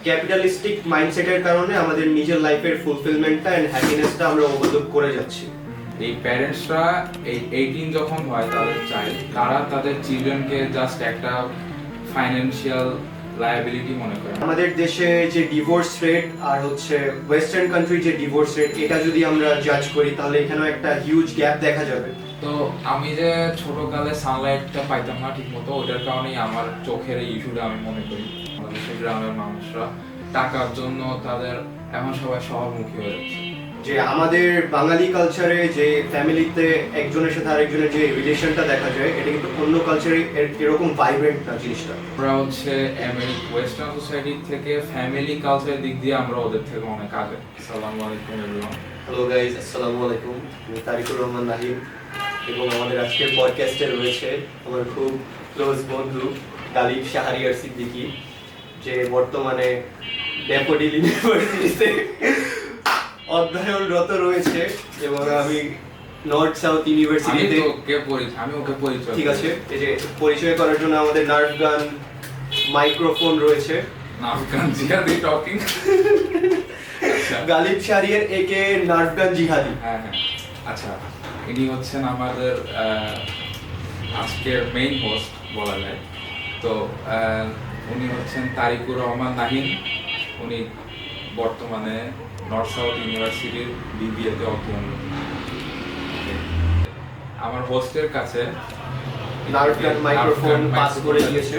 Capitalistic মাইন্ডসেটের কারণে আমাদের নিজের লাইফের ফুলফিলমেন্টটা এন্ড হ্যাপিনেসটা আমরা ওভারলুক করে যাচ্ছি। এই প্যারেন্টসরা এই 18 যখন হয় তাদের চাইল্ড, তারা তাদের চিলড্রেনকে জাস্ট একটা ফাইন্যান্সিয়াল লায়াবিলিটি মনে করে। আমাদের দেশে যে ডিভোর্স রেট আর হচ্ছে ওয়েস্টার্ন কান্ট্রি যে ডিভোর্স রেট, এটা যদি আমরা জাজ করি তাহলে এখানেও একটা হিউজ গ্যাপ দেখা যাবে। তো আমি যে ছোটকালে সানলাইটটা পাইতাম না ঠিক মতো, ওটার কারণেই আমার চোখের এই ইস্যুটা আমি মনে করি। আমাদের সেই গ্রামের মানুষরা টাকার জন্য তাদের এখন সবাই শহরমুখী হয়ে যাচ্ছে। যে আমাদের বাঙালি কালচারে যে ফ্যামিলিতে একজনের সাথে আরেকজনের যে রিলেশনটা দেখা যায়, এটা কিন্তু অন্য কালচারে এরকম ভাইব্রেন্ট না জিনিসটা। আমরা হচ্ছে ওয়েস্টার্ন সোসাইটি থেকে ফ্যামিলি কালচারের দিক দিয়ে আমরা ওদের থেকে অনেক আগে। আসসালামু আলাইকুম এভরিওয়ান। হ্যালো গাইজ, আসসালামু আলাইকুম। আমি তারিকুর রহমান নাহিম এবং আমাদের আজকের পডকাস্টে রয়েছে আমার খুব ক্লোজ বন্ধু গালিব শাহরিয়ার সিদ্দিকী, যে বর্তমানে ড্যাফোডিল ইউনিভার্সিটিতে অধ্যয়নরত রয়েছে এবং আমি নর্থ সাউথ ইউনিভার্সিটিতে। আমি ওকে পরিচয়। ঠিক আছে, এই যে পরিচয় করার জন্য আমাদের নার্ভ গান মাইক্রোফোন রয়েছে। নার্ভ গান জিহাদি টকিং। গালিব শাহরিয়ার একে নার্ভ গান জিহাদি। হ্যাঁ হ্যাঁ, আচ্ছা, ইনি হচ্ছেন আমাদের আজকের মেইন হোস্ট বলা যায়। তো উনি হচ্ছেন তারিকুর রহমান নাহিম। উনি বর্তমানে নর্থ সাউথ ইউনিভার্সিটির বিবিএতে অধ্যয়নরত। আমার হোস্টের কাছে নার্ভ গান মাইক্রোফোন পাস করে দিয়েছে।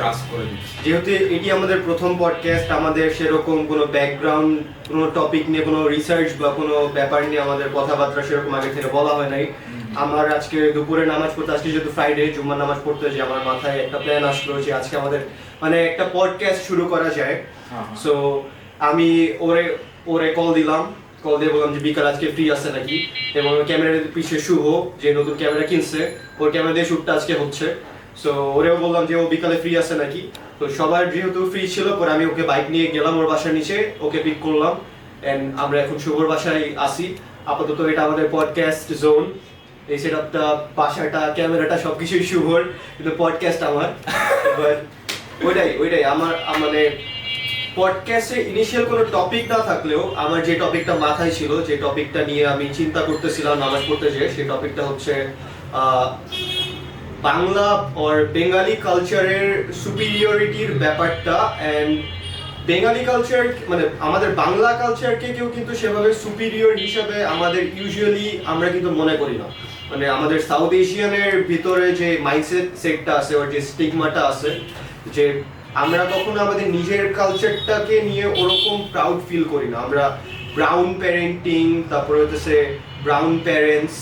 যেহেতু এটি আমাদের প্রথম পডকাস্ট, আমাদের সেরকম কোনো ব্যাকগ্রাউন্ড, কোনো টপিক নিয়ে কোনো রিসার্চ বা কোনো ব্যাপার নিয়ে আমাদের কথাবার্তা সেরকম আগে থেকে বলা হয় নাই। আমার আজকে দুপুরে নামাজ পড়তে, আজকে যেহেতু ফ্রাইডে জুম্মার নামাজ পড়তে, যে আমার মাথায় একটা প্ল্যান আসলো যে আজকে আমাদের মানে একটা পডকাস্ট শুরু করা যায়। সো আমি ওরে কল দিয়ে বললাম যে বিকাল আজকে ফ্রি আছে নাকি, এবং ক্যামেরার পিছিয়ে শুভ যে নতুন ক্যামেরা কিনছে, ওর ক্যামেরা দিয়ে শ্যুটটা আজকে হচ্ছে। সো ওরেও বললাম যে ও বিকালে ফ্রি আছে নাকি। তো সবার যেহেতু ফ্রি ছিল, পরে আমি ওকে বাইক নিয়ে গেলাম ওর বাসার নিচে, ওকে পিক করলাম এন্ড আমরা এখন শুভর বাসায় আসি। আপাতত এটা আমাদের পডকাস্ট জোন। এই সেটআপটা, বাসাটা, ক্যামেরাটা সবকিছুই শুভর, কিন্তু পডকাস্ট আমার। ওইটাই আমার মানে পডকাস্টে ইনিশিয়াল কোনো টপিক না থাকলেও আমার যে টপিকটা মাথায় ছিল, যে টপিকটা নিয়ে আমি চিন্তা করতেছিলাম নামাজ পড়তে যেয়ে, সেই টপিকটা হচ্ছে বাংলা আর বেঙ্গালি কালচারের সুপিরিয়রিটির ব্যাপারটা। অ্যান্ড বেঙ্গালি কালচার মানে আমাদের বাংলা কালচারকে কেউ কিন্তু সেভাবে সুপিরিয়র হিসাবে আমাদের ইউজুয়ালি আমরা কিন্তু মনে করি না। মানে আমাদের সাউথ এশিয়ানের ভিতরে যে মাইন্ডসেট সেটটা আছে, ওর যে স্টিগমাটা আছে, যে আমরা কখনো আমাদের নিজের কালচারটাকে নিয়ে ওরকম প্রাউড ফিল করি না। আমরা ব্রাউন প্যারেন্টিং, তারপরে হচ্ছে ব্রাউন প্যারেন্টস,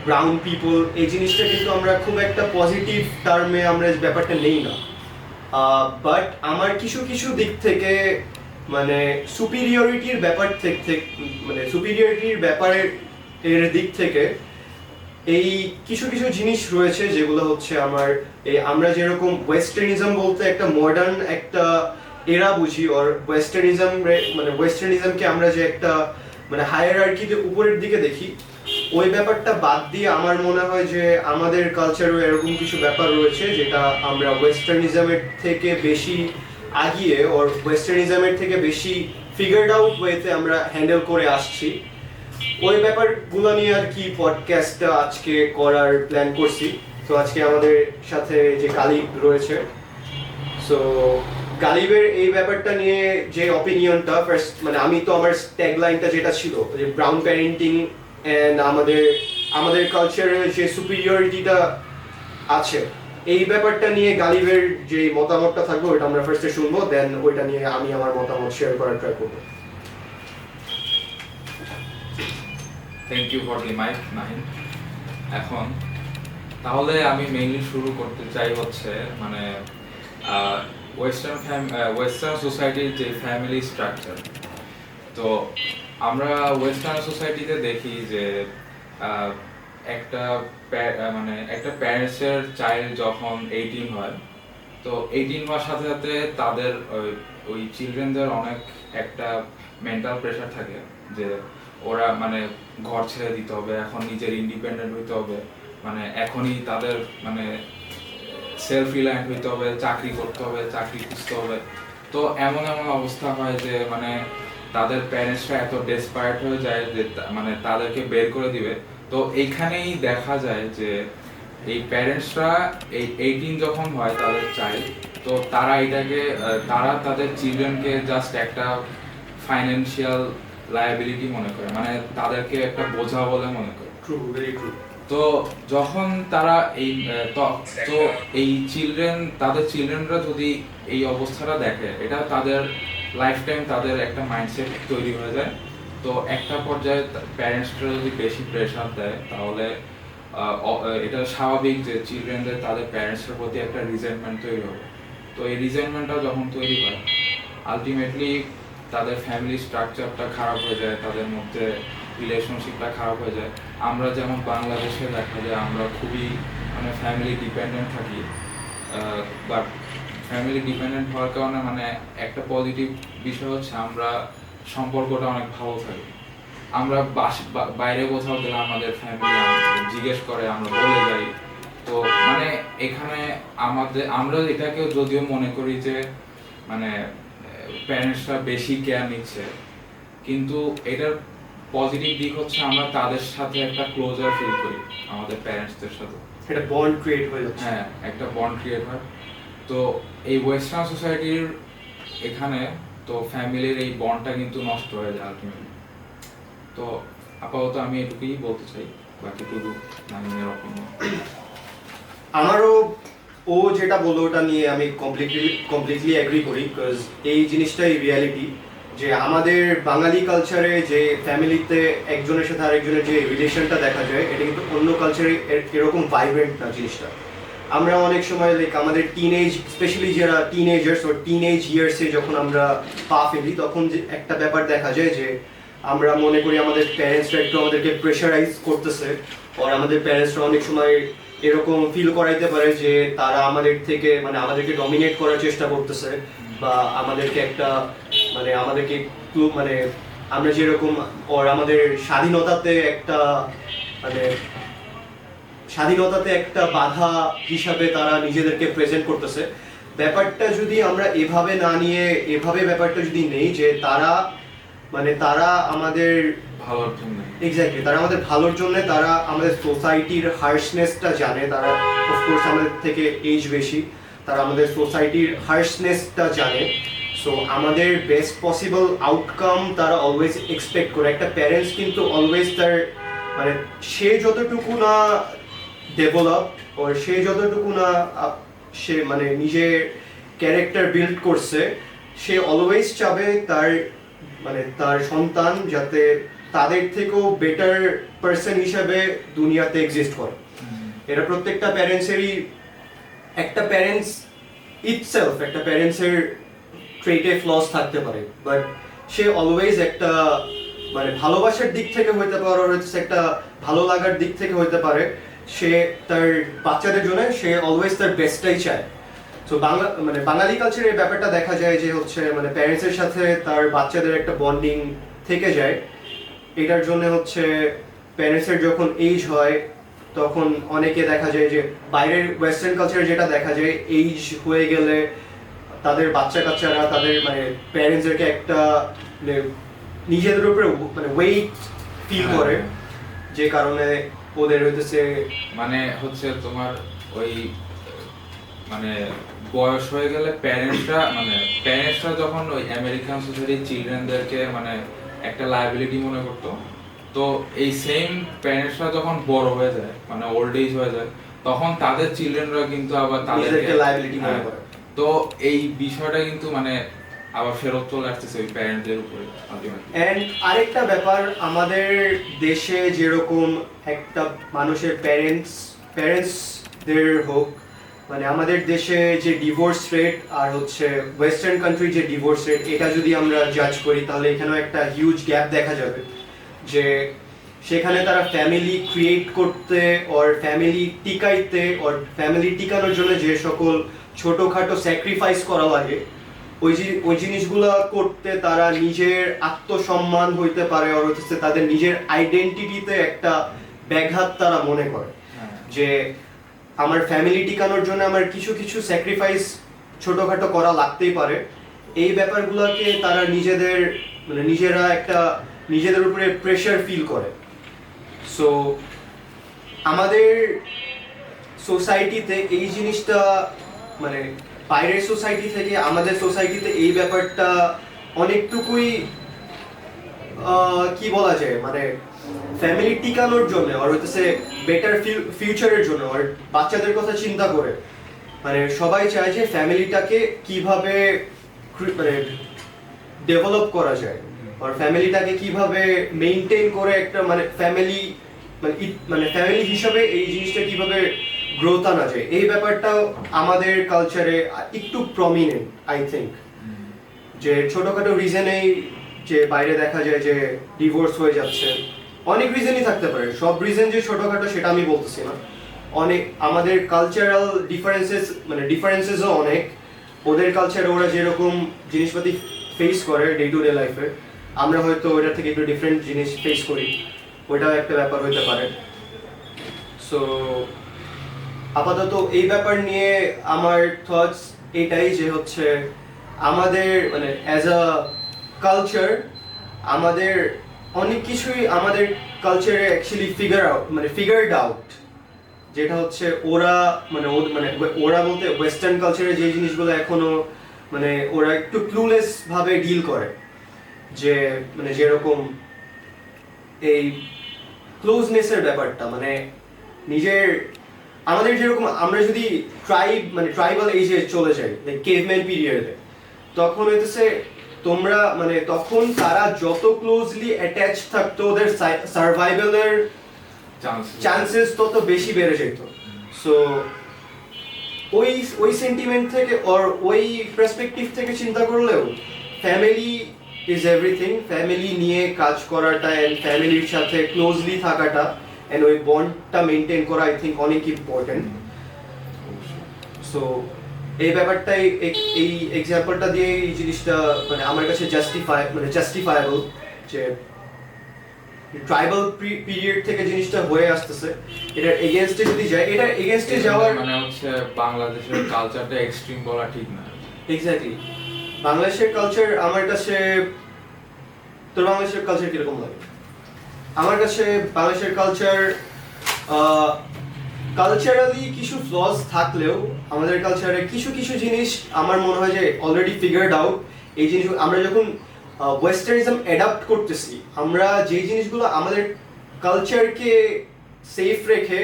ব্রাউন পিপল, এই জিনিসটা কিন্তু আমরা খুব একটা পজিটিভ টার্মে আমরা ব্যাপারটা নেই না। বাট আমার কিছু কিছু দিক থেকে মানে সুপিরিয়রিটির ব্যাপার থেকে, মানে সুপিরিয়রিটির ব্যাপারের এর দিক থেকে এই কিছু কিছু জিনিস রয়েছে যেগুলো হচ্ছে আমার এই আমরা যেরকম ওয়েস্টার্নিজম বলতে একটা মডার্ন একটা এরা বুঝি, আর ওয়েস্টার্নিজম মানে ওয়েস্টার্নিজমকে আমরা যে একটা মানে হায়ারার্কিতে উপরের দিকে দেখি, ওই ব্যাপারটা বাদ দিয়ে আমার মনে হয় যে আমাদের কালচারও এরকম কিছু ব্যাপার রয়েছে যেটা আমরা ওয়েস্টার্নিজমের থেকে বেশি আগিয়ে ওর ওয়েস্টার্নিজমের থেকে বেশি ফিগার্ড আউট ওয়েতে আমরা হ্যান্ডেল করে আসছি। ওই ব্যাপারগুলো নিয়ে আর কি পডকাস্টটা আজকে করার প্ল্যান করছি। তো আজকে আমাদের সাথে যে গালিব রয়েছে, সো গালিবের এই ব্যাপারটা নিয়ে যে অপিনিয়নটা ফার্স্ট, মানে আমি তো আমার ট্যাগলাইনটা যেটা ছিল যে ব্রাউন প্যারেন্টিং এন্ড আমাদের কালচারের যে সুপিরিয়রিটিটা আছে, এই ব্যাপারটা নিয়ে গালিবের যে মতামতটা থাকবে ওইটা আমরা ফার্স্টে শুনবো, দেন ওইটা নিয়ে আমি আমার মতামত শেয়ার করার ট্রাই করবো। Thank you for the mic Nahim. এখন তাহলে আমি মেইনলি শুরু করতে চাই হচ্ছে মানে ওয়েস্টার্ন সোসাইটির যে ফ্যামিলি স্ট্রাকচার। তো আমরা ওয়েস্টার্ন সোসাইটিতে দেখি যে একটা প্যারেন্টসের চাইল্ড যখন 18 হয়, তো 18 হওয়ার সাথে সাথে তাদের ওই চিলড্রেনদের অনেক একটা মেন্টাল প্রেশার থাকে যে ওরা মানে ঘর ছেড়ে দিতে হবে, এখন নিজের ইন্ডিপেন্ডেন্ট হইতে হবে, মানে এখনই তাদের মানে সেলফ রিলায়েন্ট হইতে হবে, চাকরি করতে হবে, চাকরি খুঁজতে হবে। তো এমন এমন অবস্থা হয় যে মানে তাদের প্যারেন্টসরা এত ডেসপারেট হয়ে যায় যে মানে তাদেরকে বের করে দিবে। তো এইখানেই দেখা যায় যে এই প্যারেন্টসরা এই 18 যখন হয় তাদের চাইল্ড, তো তারা এটাকে তারা তাদের চিলড্রেনকে জাস্ট একটা ফাইন্যান্সিয়াল লায়াবিলিটি মনে করে, মানে তাদেরকে একটা বোঝা বলে মনে করে। True, very true. তো যখন তারা এই তো এই তাদের চিলড্রেনরা যদি এই অবস্থাটা দেখে, এটা তাদের লাইফ টাইম তাদের একটা মাইন্ডসেট তৈরি হয়ে যায়। তো একটা পর্যায়ে প্যারেন্টসরা যদি বেশি প্রেশার দেয় তাহলে এটা স্বাভাবিক যে চিলড্রেনদের তাদের প্যারেন্টসের প্রতি একটা রিজেন্টমেন্ট তৈরি হবে। তো এই রিজেন্টমেন্টটা যখন তৈরি হয়, আলটিমেটলি তাদের ফ্যামিলি স্ট্রাকচারটা খারাপ হয়ে যায়, তাদের মধ্যে রিলেশনশিপটা খারাপ হয়ে যায়। আমরা যেমন বাংলাদেশে দেখা যায় আমরা খুবই মানে ফ্যামিলি ডিপেন্ডেন্ট থাকি, বাট ফ্যামিলি ডিপেন্ডেন্ট হওয়ার কারণে মানে একটা পজিটিভ বিষয় হচ্ছে আমরা সম্পর্কটা অনেক ভালো থাকে। আমরা বাইরে কোথাও গেলে আমাদের ফ্যামিলি জিজ্ঞেস করে, আমরা বলে যাই। তো মানে এখানে আমরা এটাকে যদিও মনে করি যে মানে প্যারেন্টসরা বেশি কেয়ার নিচ্ছে, কিন্তু এটার পজিটিভ দিক হচ্ছে আমরা তাদের সাথে একটা ক্লোজার ফিল করি, আমাদের প্যারেন্টসদের সাথে একটা বন্ড ক্রিয়েট হয়ে যাচ্ছে। হ্যাঁ, একটা বন্ড ক্রিয়েট হয়। তো এই ওয়েস্টার্ন সোসাইটির এখানে তো ফ্যামিলির এই বন্ডটা কিন্তু নষ্ট হয়ে যায় আলটিমেটলি। তো আপাতত আমি এটুকুই বলতে চাই, বাকিটুকু নাইমের অপিনিয়ন। আমারও ও যেটা বললো ওটা নিয়ে আমি কমপ্লিটলি এগ্রি করি, বিকজ এই জিনিসটাই রিয়ালিটি যে আমাদের বাঙালি কালচারে যে ফ্যামিলিতে একজনের সাথে আরেকজনের যে রিলেশনটা দেখা যায়, এটা কিন্তু অন্য কালচারে এরকম ভাইব্রেন্ট না জিনিসটা। আমরা অনেক সময় লাইক আমাদের টিনেজ, স্পেশালি যারা টিনেজার্স ও টিনেজ ইয়ার্সে যখন আমরা পা ফেলি, তখন যে একটা ব্যাপার দেখা যায় যে আমরা মনে করি আমাদের প্যারেন্টসরা একটু আমাদেরকে প্রেশারাইজ করতেছে, আর আমাদের প্যারেন্টসরা অনেক সময় এরকম ফিল করাইতে পারে যে তারা আমাদের থেকে মানে আমাদেরকে ডমিনেট করার চেষ্টা করতেছে, বা আমাদেরকে একটা মানে আমাদেরকে একটু মানে আমরা যেরকম ওর আমাদের স্বাধীনতাতে একটা বাধা হিসাবে তারা নিজেদেরকে প্রেজেন্ট করতেছে। ব্যাপারটা যদি আমরা এভাবে না নিয়ে এভাবে ব্যাপারটা যদি নেই যে তারা আমাদের ভালোর জন্য, এক্স্যাক্টলি তারা আমাদের ভালোর জন্য, তারা আমাদের সোসাইটির হার্শনেসটা জানে, তারা অফকোর্স আমাদের থেকে এজ বেশি, তারা আমাদের সোসাইটির হার্শনেসটা জানে। সো আমাদের বেস্ট পসিবল আউটকাম তারা অলওয়েজ এক্সপেক্ট করে। একটা প্যারেন্টস কিন্তু অলওয়েজ তার মানে সে যতটুকু না ডেভেলপ ও সে যতটুকু না সে মানে নিজের ক্যারেক্টার বিল্ড করছে, সে অলওয়েজ চাবে তার সন্তান যাতে তাদের থেকেও বেটার পার্সন হিসাবে দুনিয়াতে এক্সিস্ট করে। এটা প্রত্যেকটা প্যারেন্টসেরই, একটা প্যারেন্টসের ট্রেটে ফ্লস থাকতে পারে, বাট সে অলওয়েজ একটা মানে ভালোবাসার দিক থেকে হইতে পারে, হচ্ছে একটা ভালো লাগার দিক থেকে হইতে পারে, সে তার বাচ্চাদের জন্য সে অলওয়েজ তার বেস্টটাই চায়। তো বাঙালি কালচারে এই ব্যাপারটা দেখা যায় যে হচ্ছে মানে প্যারেন্টসের সাথে তার বাচ্চাদের একটা বন্ডিং থেকে যায়। এটার জন্য হচ্ছে প্যারেন্টসের যখন এজ হয় তখন অনেকে দেখা যায় যে বাইরের ওয়েস্টার্ন কালচারে যেটা দেখা যায়, এজ হয়ে গেলে তাদের বাচ্চারা তাদের মানে প্যারেন্টসদেরকে একটা মানে নিজেদের উপরে মানে ওয়েট ফিল করে, যে কারণে ওদের হইতেছে মানে হচ্ছে তোমার ওই মানে বয়স হয়ে গেলে প্যারেন্টসরা যখন ওই আমেরিকান সোসাইটির চিলড্রেনদেরকে মানে একটা লায়াবিলিটি মনে করতো, তো এই সেম প্যারেন্টসরা যখন বড় হয়ে যায় মানে ওল্ড এজ হয়ে যায়, তখন তাদের চিলড্রেনরা কিন্তু আবার তাদেরকে লায়াবিলিটি মনে করে। তো এই বিষয়টা কিন্তু মানে আবার ফেরত চলে আসতেছে ওই প্যারেন্টদের উপরে আলটিমেটলি। এন্ড আরেকটা ব্যাপার, আমাদের দেশে যেরকম একটা মানুষের প্যারেন্টসদের হোক মানে আমাদের দেশে যে ডিভোর্স রেট আর হচ্ছে ওয়েস্টার্ন কান্ট্রি যে ডিভোর্স রেট, এটা যদি আমরা জাজ করি তাহলে এখানেও একটা হিউজ গ্যাপ দেখা যাবে, যে সেখানে তারা ফ্যামিলি ক্রিয়েট করতে ওর ফ্যামিলি টিকাইতে ওর ফ্যামিলি টিকানোর জন্য যে সকল ছোটোখাটো স্যাক্রিফাইস করা লাগে, ওই জিনিসগুলো করতে তারা নিজের আত্মসম্মান হইতে পারে, আর হচ্ছে তাদের নিজের আইডেন্টিটিতে একটা ব্যাঘাত তারা মনে করে, যে আমার ফ্যামিলি টিকানোর জন্য আমার কিছু স্যাক্রিফাইস ছোটোখাটো করা লাগতেই পারে। এই ব্যাপারগুলোকে তারা নিজেদের মানে নিজেদের উপরে প্রেশার ফিল করে। সো আমাদের সোসাইটিতে এই জিনিসটা মানে বাইরের সোসাইটি থেকে আমাদের সোসাইটিতে এই ব্যাপারটা অনেকটুকুই কি বলা যায় মানে ফ্যামিলি টিকানোর জন্য আর হইতেছে বেটার ফিউচারের জন্য আর বাচ্চাদের কথা চিন্তা করে মানে সবাই চায় যে ফ্যামিলিটাকে কিভাবে মানে ডেভেলপ করা যায় আর ফ্যামিলিটাকে কিভাবে মেইনটেইন করে একটা মানে ফ্যামিলি মানে ফ্যামিলি হিসাবে এই জিনিসটা কিভাবে গ্রোথ আনা যায় এই ব্যাপারটাও আমাদের কালচারে একটু প্রমিনেন্ট আই থিঙ্ক। যে ছোটখাটো রিজনেই যে বাইরে দেখা যায় যে ডিভোর্স হয়ে যাচ্ছে, অনেক রিজনই থাকতে পারে, সব রিজন যে ছোটখাটো সেটা আমি বলতেছি না, অনেক আমাদের কালচারাল ডিফারেন্সেসও অনেক। ওদের কালচারে ওরা যেরকম জিনিসপাতি ফেস করে ডে টু ডে লাইফে আমরা হয়তো ওটা থেকে একটু ডিফারেন্ট জিনিস ফেস করি, ওইটাও একটা ব্যাপার হইতে পারে। সো আপাতত এই ব্যাপার নিয়ে আমার থটস এটাই যে হচ্ছে আমাদের মানে অ্যাজ আ কালচার আমাদের অনেক কিছুই আমাদের কালচারে অ্যাকচুয়ালি ফিগারড আউট, যেটা হচ্ছে ওরা ওরা বলতে ওয়েস্টার্ন কালচারে যে জিনিসগুলো এখনো মানে ওরা একটু ক্লুলেস ভাবে ডিল করে, যে মানে যেরকম এই ক্লোজনেসের ব্যাপারটা মানে নিজের আমাদের যেরকম আমরা যদি ট্রাইবাল এজে চলে যাই লাইক কেভম্যান পিরিয়ডে, তখন হইতেছে তোমরা মানে তখন তারা যত ক্লোজলি অ্যাটাচ থাকতো ওদের সার্ভাইভালের চান্সেস তত বেশি বেড়ে যেত। সো ওই সেন্টিমেন্ট থেকে ওই পার্সপেক্টিভ থেকে চিন্তা করলেও ফ্যামিলি ইজ এভরিথিং, ফ্যামিলি নিয়ে কাজ করাটা এন্ড ফ্যামিলির সাথে ক্লোজলি থাকাটা এন্ড ওই বন্ডটা মেইনটেইন করা আই থিঙ্ক অনেক ইম্পর্টেন্ট। সো এই ব্যাপারটাই এই এক্সাম্পলটা দিয়ে এই জিনিসটা মানে আমার কাছে জাস্টিফায়েবল যে ট্রাইবাল পিরিয়ড থেকে জিনিসটা হয়ে আসতেছে, এটার এগেইনস্টে যদি যায় এটার এগেইনস্টে যাওয়ার মানে হচ্ছে বাংলাদেশের কালচারটা এক্সট্রিম বলা ঠিক না। এক্স্যাক্টলি বাংলাদেশের কালচার আমার কাছে, তোর বাংলাদেশের কালচার কিরকম লাগে? আমার কাছে বাংলাদেশের কালচার কালচারালি কিছু ফ্লস থাকলেও আমাদের কালচারে কিছু কিছু জিনিস আমার মনে হয় যে অলরেডি ফিগার্ড আউট। এই জিনিস আমরা যখন ওয়েস্টার্নিজম অ্যাডাপ্ট করতেছি, আমরা যে জিনিসগুলো আমাদের কালচারকে সেফ রেখে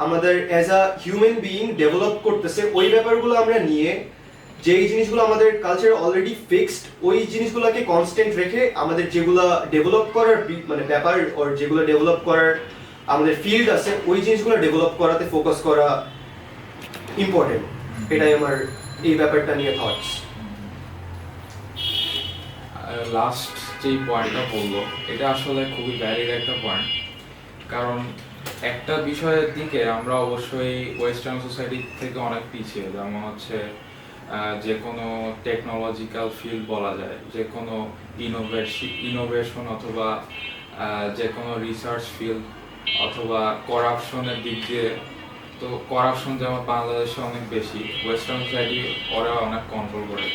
আমাদের as a human being develop করতেছে, ওই ব্যাপারগুলো আমরা নিয়ে যেই জিনিসগুলো আমাদের কালচারে অলরেডি ফিক্সড ওই জিনিসগুলোকে কনস্ট্যান্ট রেখে আমাদের যেগুলো ডেভেলপ করার মানে ব্যাপার ওর যেগুলো ডেভেলপ করার আমাদের ফিল্ড আছে ওই জিনিসগুলো ডেভেলপ করাতে ফোকাস করা ইম্পর্টেন্ট। এটাই আমার এই ব্যাপারটা নিয়ে থটস। লাস্ট যেই পয়েন্টটা বললো এটা আসলে খুবই ভ্যালিড একটা পয়েন্ট, কারণ একটা বিষয়ের দিকে আমরা অবশ্যই ওয়েস্টার্ন সোসাইটি থেকে অনেক পিছিয়ে, যেমন হচ্ছে যে কোনো টেকনোলজিক্যাল ফিল্ড বলা যায়, যে কোনো ইনোভেশন অথবা যে কোনো রিসার্চ ফিল্ড অথবা করাপশনের দিক দিয়ে। তো করাপশন যেমন বাংলাদেশে অনেক বেশি, ওয়েস্টার্ন সোসাইটি ওরা অনেক কন্ট্রোল করে।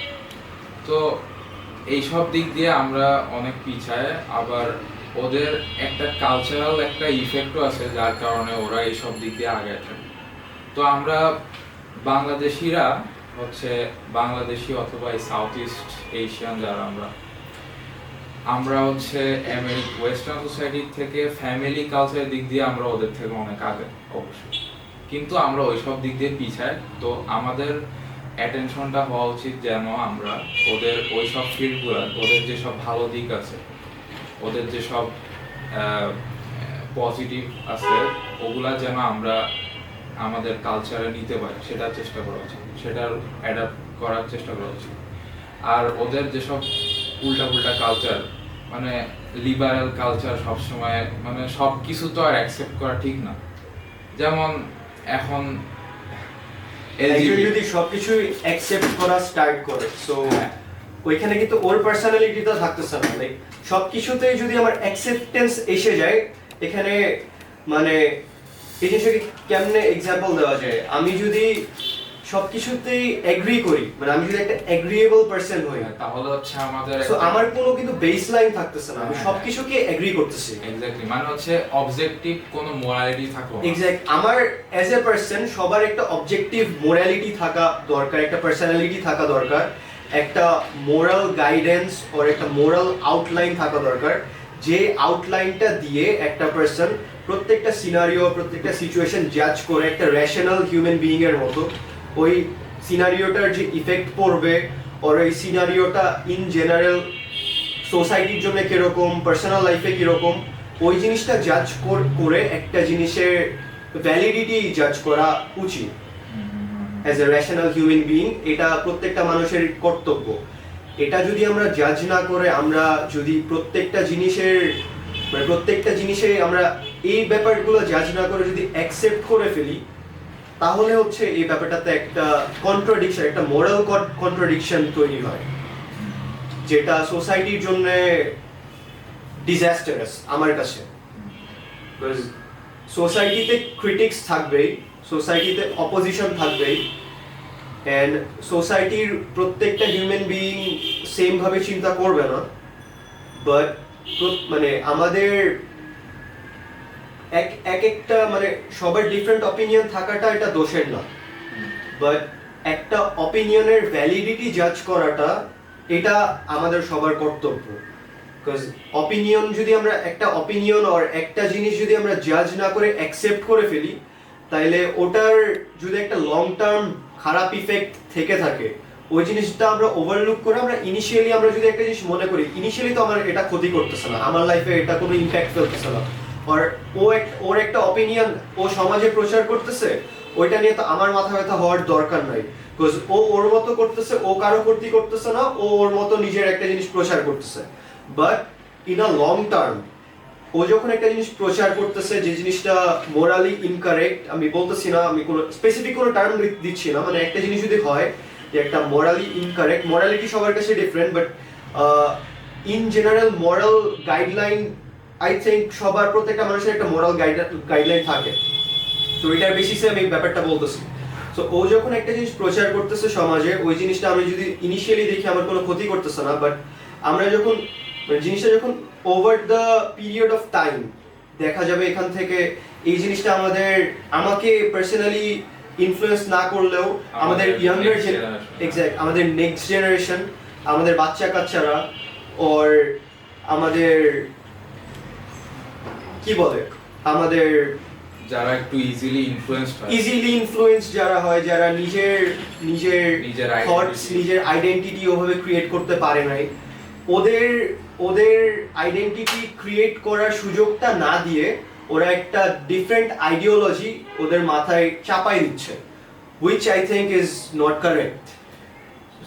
তো এইসব দিক দিয়ে আমরা অনেক পিছায়, আবার ওদের একটা কালচারাল একটা ইফেক্টও আছে যার কারণে ওরা এইসব দিক দিয়ে আগে থাকে। তো আমরা বাংলাদেশিরা হচ্ছে বাংলাদেশি অথবা এই সাউথ ইস্ট এশিয়ান যারা আমরা হচ্ছে ওয়েস্টার্ন সোসাইটির থেকে ফ্যামিলি কালচারের দিক দিয়ে আমরা ওদের থেকে অনেক আগে অবশ্যই, কিন্তু আমরা ওইসব দিক দিয়ে পিছাই। তো আমাদের অ্যাটেনশনটা হওয়া উচিত যেন আমরা ওদের ওইসব ফিল্ডগুলো, ওদের যেসব ভালো দিক আছে, ওদের যেসব পজিটিভ আছে ওগুলা যেন আমরা আমাদের কালচারে নিতে পারি সেটার চেষ্টা করা উচিত, সেটার অ্যাডাপ্ট করার চেষ্টা করা উচিত। আর ওদের যেসব উল্টা কালচার মানে লিবারেল কালচার সবসময় মানে সব কিছু তো আর অ্যাকসেপ্ট করা ঠিক না। যেমন এখন যদি সবকিছুই অ্যাকসেপ্ট করা স্টার্ট করে সো ওইখানে কিন্তু ওর পার্সোনালিটিটা থাকতেছে না, লাইক সবকিছুতেই যদি আমার অ্যাকসেপ্টেন্স এসে যায় এখানে মানে এই জিনিসটাকে কেমনে এক্সাম্পল দেওয়া যায়, আমি যদি সবকিছুতেই এগ্রি করি, মানে আমি যদি একটা এগ্রিয়েবল পারসন হই, তাহলে হচ্ছে আমাদের সো আমার কোনো কিন্তু বেস লাইন থাকতেছে না, আমি সবকিছুকে এগ্রি করতেছি। এক্স্যাক্টলি, মানে হচ্ছে অবজেক্টিভ কোনো মোরালিটি থাকো না। এক্স্যাক্ট, আমার অ্যাজ এ পারসন সবার একটা অবজেক্টিভ মোরালিটি থাকা দরকার, একটা পার্সোনালিটি থাকা দরকার, একটা মোরাল গাইডেন্স ওর একটা মোরাল আউটলাইন থাকা দরকার, যে আউটলাইনটা দিয়ে একটা পারসন প্রত্যেকটা সিনারিও প্রত্যেকটা সিচুয়েশন জাজ করে একটা রেশনাল হিউম্যান বিইং এর মতো ওই সিনারিওটার যে ইফেক্ট পড়বে ওর ওই সিনারিওটা ইন জেনারেল সোসাইটির জন্য কিরকম, পার্সোনাল লাইফে কিরকম, ওই জিনিসটা জাজ করে একটা জিনিসের ভ্যালিডিটি জাজ করা উচিত as a rational human being. এটা প্রত্যেকটা মানুষের কর্তব্য। এটা যদি আমরা জাজ না করে, আমরা যদি প্রত্যেকটা জিনিসে আমরা এই ব্যাপারগুলো জাজ না করে যদি অ্যাকসেপ্ট করে ফেলি, তাহলে হচ্ছে এই ব্যাপারটাতে একটা কন্ট্রাডিকশন, একটা মোরাল কন্ট্রাডিকশন তৈরি হয়, যেটা সোসাইটির জন্য ডিজাস্টারাস আমার কাছে। সোসাইটিতে ক্রিটিক্স থাকবেই, সোসাইটিতে অপোজিশন থাকবেই, অ্যান্ড সোসাইটির প্রত্যেকটা হিউম্যান বিইং সেম ভাবে চিন্তা করবে না, বাট মানে আমাদের একটা মানে সবার ডিফারেন্ট অপিনিয়ন থাকাটা এটা দোষের না, বাট একটা অপিনিয়নের ভ্যালিডিটি জাজ করাটা এটা আমাদের সবার কর্তব্য। বিকজ অপিনিয়ন যদি আমরা একটা অপিনিয়ন আর একটা জিনিস যদি আমরা জাজ না করে অ্যাকসেপ্ট করে ফেলি, তাইলে ওটার যদি একটা লং টার্ম খারাপ ইফেক্ট থেকে থাকে, ওই জিনিসটা আমরা ওভারলুক করে আমরা ইনিশিয়ালি আমরা যদি একটা জিনিস মনে করি ইনিশিয়ালি তো আমার এটা ক্ষতি করতেছে না, আমার লাইফে এটা কোনো ইম্প্যাক্ট ফেলতেছে না, আর ওর একটা অপিনিয়ন ও সমাজে প্রচার করতেছে, ওইটা নিয়ে তো আমার মাথা ব্যথা হওয়ার দরকার নাই। বিকজ ও ওর মতো করতেছে, ও কারো ক্ষতি করতেছে না, ও ওর মতো নিজের একটা জিনিস প্রচার করতেছে। But in a long term ও যখন একটা জিনিস প্রচার করতেছে যে জিনিসটা মোরালি ইনকারেক্ট, আমি বলতেছি না, আমি কোনো স্পেসিফিক কোনো টার্ম দিচ্ছি না, মানে একটা জিনিস যদি হয় যে একটা মোরালি ইনকারেক্ট, মোরালিটি সবার কাছে different, but in general moral guideline I think সবার প্রত্যেকটা মানুষের একটা মোরাল গাইডলাইন থাকে, তো এটার বেসিসে আমি ব্যাপারটা বলতেছি। সো ও যখন একটা জিনিস প্রচার করতেছে সমাজে, ওই জিনিসটা আমি যদি ইনিশিয়ালি দেখি আমার কোনো ক্ষতি করতেছে না, বাট আমরা যখন জিনিসটা যখন over the period of time দেখা যাবে এখান থেকে এই জিনিসটা আমাকে পার্সোনালি ইনফ্লুয়েন্স না করলেও আমাদের ইয়াঙ্গার এক্স্যাক্ট আমাদের নেক্সট জেনারেশন, আমাদের বাচ্চা কাচ্চারা, ওর আমাদের কি বলে আমাদের যারা একটু ইজিলি ইনফ্লুয়েন্স যারা হয়, যারা নিজের থটস নিজের আইডেন্টিটি ওভাবে ক্রিয়েট করতে পারে নাই, ওদের আইডেন্টিটি ক্রিয়েট করার সুযোগটা না দিয়ে ওরা একটা ডিফারেন্ট আইডিওলজি ওদের মাথায় চাপাই দিচ্ছে, which I think is not correct.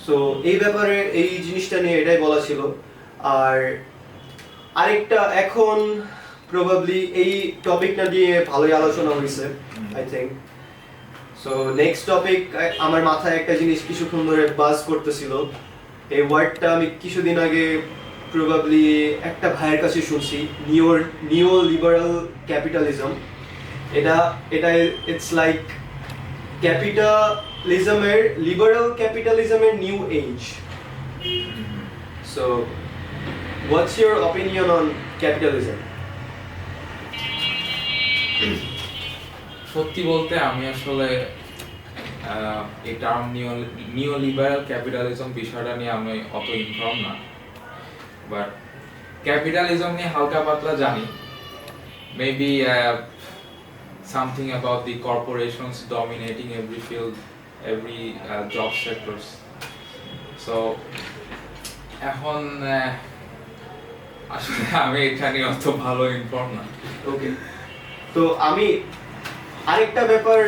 So এই ব্যাপারে এই জিনিসটা নিয়ে এটাই বলা ছিল। আর আরেকটা এখন প্রবাবলি এই টপিকটা নিয়ে ভালোই আলোচনা হয়েছে I think. So next topic, আমার মাথায় একটা জিনিস কিছুক্ষণ ধরে বাজ করতেছিল, এই ওয়ার্ডটা আমি কিছুদিন আগে প্রবাবলি একটা ভাইয়ের কাছে শুনছি, নিও লিবারাল ক্যাপিটালিজম। এটা ইটস লাইক ক্যাপিটালিজমের, লিবারাল ক্যাপিটালিজমের new age. So what's your opinion on capitalism? সত্যি বলতে আমি আসলে এই টার্ম নিও লিবারাল ক্যাপিটালিজম বিষয়টা নিয়ে আমি অত ইনফর্ম না, বাট ক্যাপিটালিজম নিয়ে হালকা পাতলা জানি। Maybe something about the corporations dominating every field, every job sectors. So এখন আসলে আমি এটা নিয়ে অত ভালো ইনফর্ম না। ওকে, তো আমি আরেকটা ব্যাপার,